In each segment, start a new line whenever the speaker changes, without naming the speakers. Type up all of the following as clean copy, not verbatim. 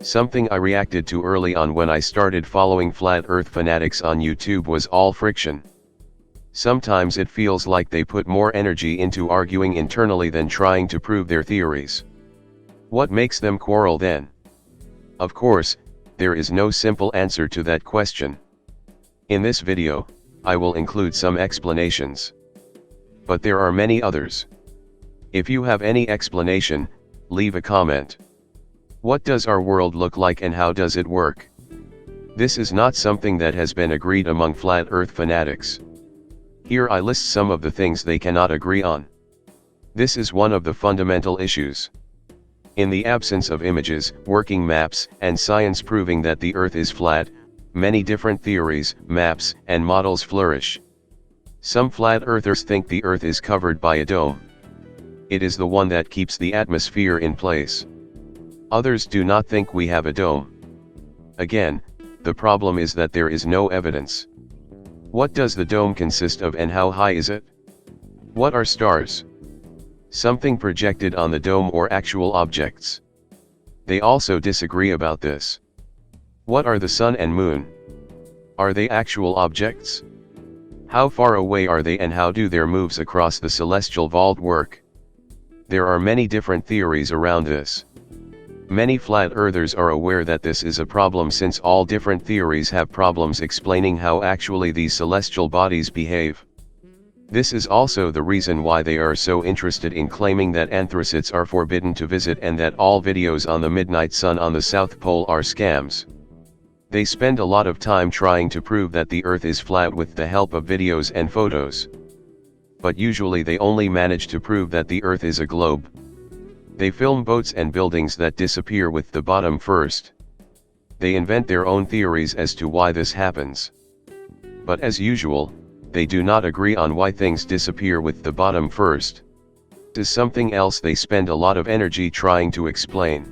Something I reacted to early on when I started following flat earth fanatics on YouTube was all friction. Sometimes it feels like they put more energy into arguing internally than trying to prove their theories. What makes them quarrel then? Of course, there is no simple answer to that question. In this video, I will include some explanations. But there are many others. If you have any explanation, leave a comment. What does our world look like and how does it work? This is not something that has been agreed among flat earth fanatics. Here I list some of the things they cannot agree on. This is one of the fundamental issues. In the absence of images, working maps, and science proving that the Earth is flat, many different theories, maps, and models flourish. Some flat earthers think the Earth is covered by a dome. It is the one that keeps the atmosphere in place. Others do not think we have a dome. Again, the problem is that there is no evidence. What does the dome consist of and how high is it? What are stars? Something projected on the dome or actual objects? They also disagree about this. What are the sun and moon? Are they actual objects? How far away are they and how do their moves across the celestial vault work? There are many different theories around this. Many flat earthers are aware that this is a problem since all different theories have problems explaining how actually these celestial bodies behave. This is also the reason why they are so interested in claiming that anthracites are forbidden to visit and that all videos on the midnight sun on the South Pole are scams. They spend a lot of time trying to prove that the Earth is flat with the help of videos and photos. But usually they only manage to prove that the Earth is a globe. They film boats and buildings that disappear with the bottom first. They invent their own theories as to why this happens. But as usual, they do not agree on why things disappear with the bottom first. This is something else they spend a lot of energy trying to explain.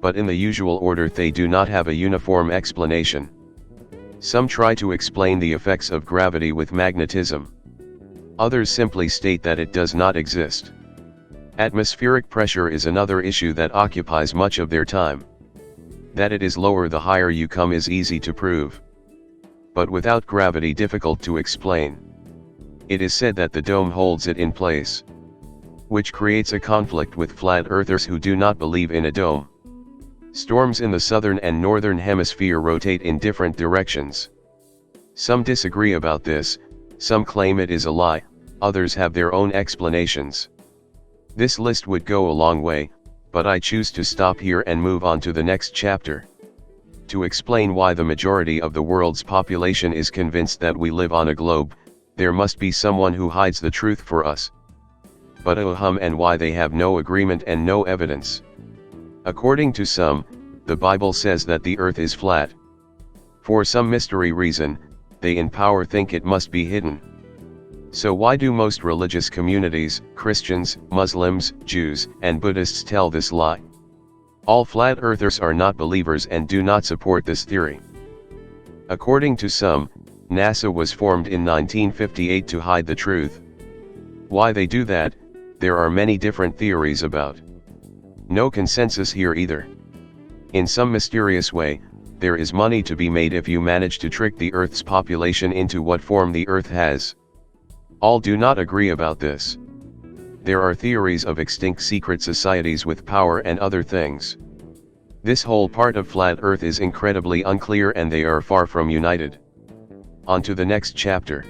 But in the usual order they do not have a uniform explanation. Some try to explain the effects of gravity with magnetism. Others simply state that it does not exist. Atmospheric pressure is another issue that occupies much of their time. That it is lower the higher you come is easy to prove. But without gravity difficult to explain. It is said that the dome holds it in place. Which creates a conflict with flat earthers who do not believe in a dome. Storms in the southern and northern hemisphere rotate in different directions. Some disagree about this, some claim it is a lie, others have their own explanations. This list would go a long way, but I choose to stop here and move on to the next chapter. To explain why the majority of the world's population is convinced that we live on a globe, there must be someone who hides the truth for us. But and why they have no agreement and no evidence. According to some, the Bible says that the earth is flat. For some mystery reason, they in power think it must be hidden. So why do most religious communities, Christians, Muslims, Jews, and Buddhists tell this lie? All flat earthers are not believers and do not support this theory. According to some, NASA was formed in 1958 to hide the truth. Why they do that, there are many different theories about. No consensus here either. In some mysterious way, there is money to be made if you manage to trick the Earth's population into what form the Earth has. All do not agree about this. There are theories of extinct secret societies with power and other things. This whole part of flat Earth is incredibly unclear and they are far from united. On to the next chapter.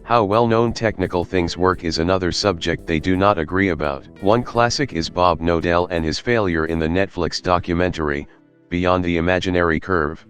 How well-known technical things work is another subject they do not agree about. One classic is Bob Nodell and his failure in the Netflix documentary, Beyond the Imaginary Curve.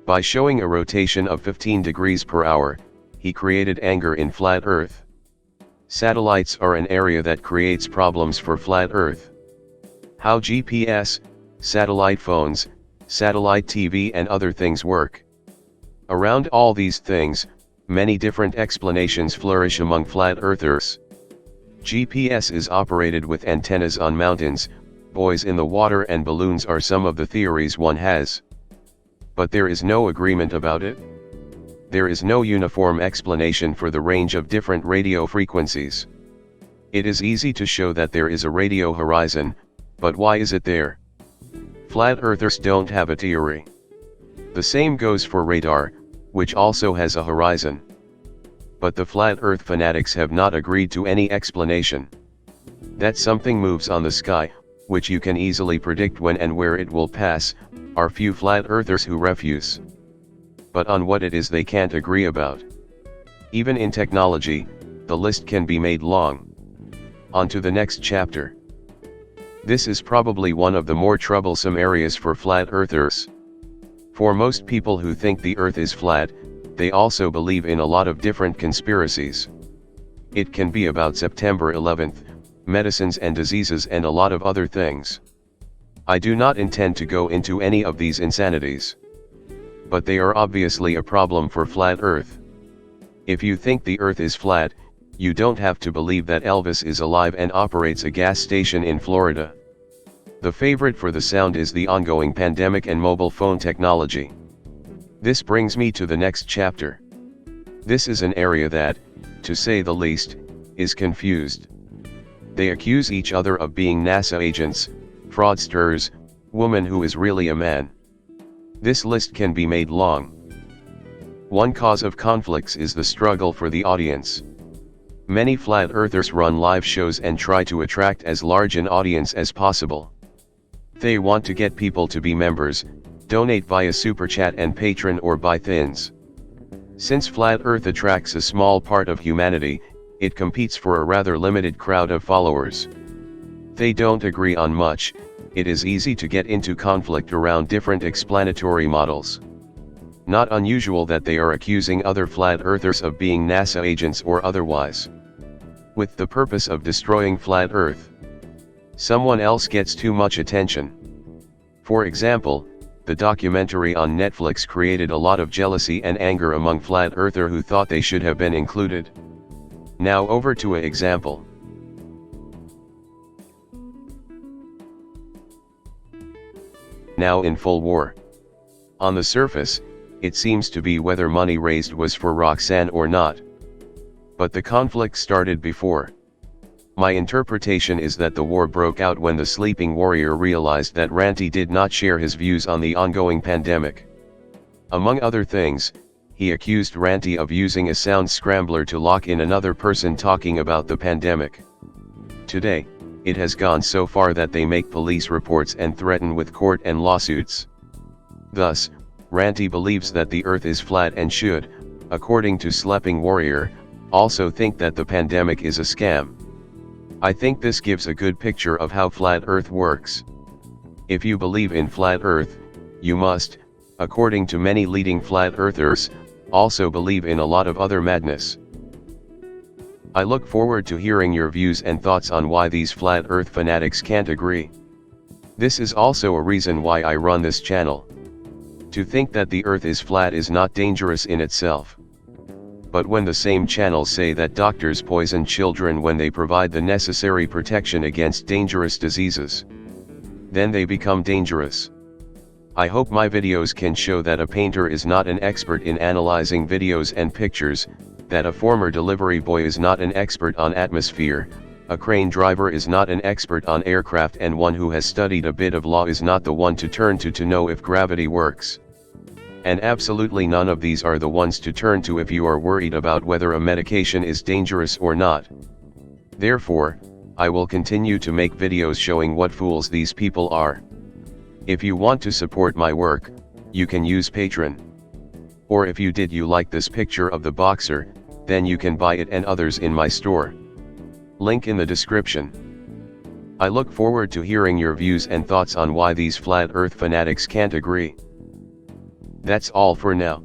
By showing a rotation of 15 degrees per hour, he created anger in flat Earth. Satellites are an area that creates problems for flat Earth. How GPS, satellite phones, satellite TV and other things work. Around all these things, many different explanations flourish among flat earthers. GPS is operated with antennas on mountains, buoys in the water and balloons are some of the theories one has. But there is no agreement about it. There is no uniform explanation for the range of different radio frequencies. It is easy to show that there is a radio horizon, but why is it there? Flat earthers don't have a theory. The same goes for radar, which also has a horizon. But the flat earth fanatics have not agreed to any explanation. That something moves on the sky, which you can easily predict when and where it will pass, are few flat earthers who refuse. But on what it is they can't agree about. Even in technology, the list can be made long. On to the next chapter. This is probably one of the more troublesome areas for flat earthers. For most people who think the earth is flat, they also believe in a lot of different conspiracies. It can be about September 11th, medicines and diseases and a lot of other things. I do not intend to go into any of these insanities. But they are obviously a problem for flat earth. If you think the earth is flat, you don't have to believe that Elvis is alive and operates a gas station in Florida. The favorite for the sound is the ongoing pandemic and mobile phone technology. This brings me to the next chapter. This is an area that, to say the least, is confused. They accuse each other of being NASA agents, fraudsters, woman who is really a man. This list can be made long. One cause of conflicts is the struggle for the audience. Many flat earthers run live shows and try to attract as large an audience as possible. They want to get people to be members, donate via super chat and Patreon or buy thins. Since flat earth attracts a small part of humanity, it competes for a rather limited crowd of followers. They don't agree on much. It is easy to get into conflict around different explanatory models. Not unusual that they are accusing other flat earthers of being NASA agents or otherwise, with the purpose of destroying flat earth. Someone else gets too much attention. For example, the documentary on Netflix created a lot of jealousy and anger among flat earthers who thought they should have been included. Now over to an example. Now in full war. On the surface, it seems to be whether money raised was for Roxanne or not. But the conflict started before. My interpretation is that the war broke out when the sleeping warrior realized that Ranty did not share his views on the ongoing pandemic. Among other things, he accused Ranty of using a sound scrambler to lock in another person talking about the pandemic. Today, it has gone so far that they make police reports and threaten with court and lawsuits. Thus, Ranty believes that the earth is flat and should, according to Sleeping Warrior, also think that the pandemic is a scam. I think this gives a good picture of how flat earth works. If you believe in flat earth, you must, according to many leading flat earthers, also believe in a lot of other madness. I look forward to hearing your views and thoughts on why these flat earth fanatics can't agree. This is also a reason why I run this channel. To think that the earth is flat is not dangerous in itself. But when the same channels say that doctors poison children when they provide the necessary protection against dangerous diseases, then they become dangerous. I hope my videos can show that a painter is not an expert in analyzing videos and pictures, that a former delivery boy is not an expert on atmosphere, a crane driver is not an expert on aircraft, and one who has studied a bit of law is not the one to turn to know if gravity works. And absolutely none of these are the ones to turn to if you are worried about whether a medication is dangerous or not. Therefore, I will continue to make videos showing what fools these people are. If you want to support my work, you can use Patreon. Or if you like this picture of the boxer, then you can buy it and others in my store. Link in the description. I look forward to hearing your views and thoughts on why these flat earth fanatics can't agree. That's all for now.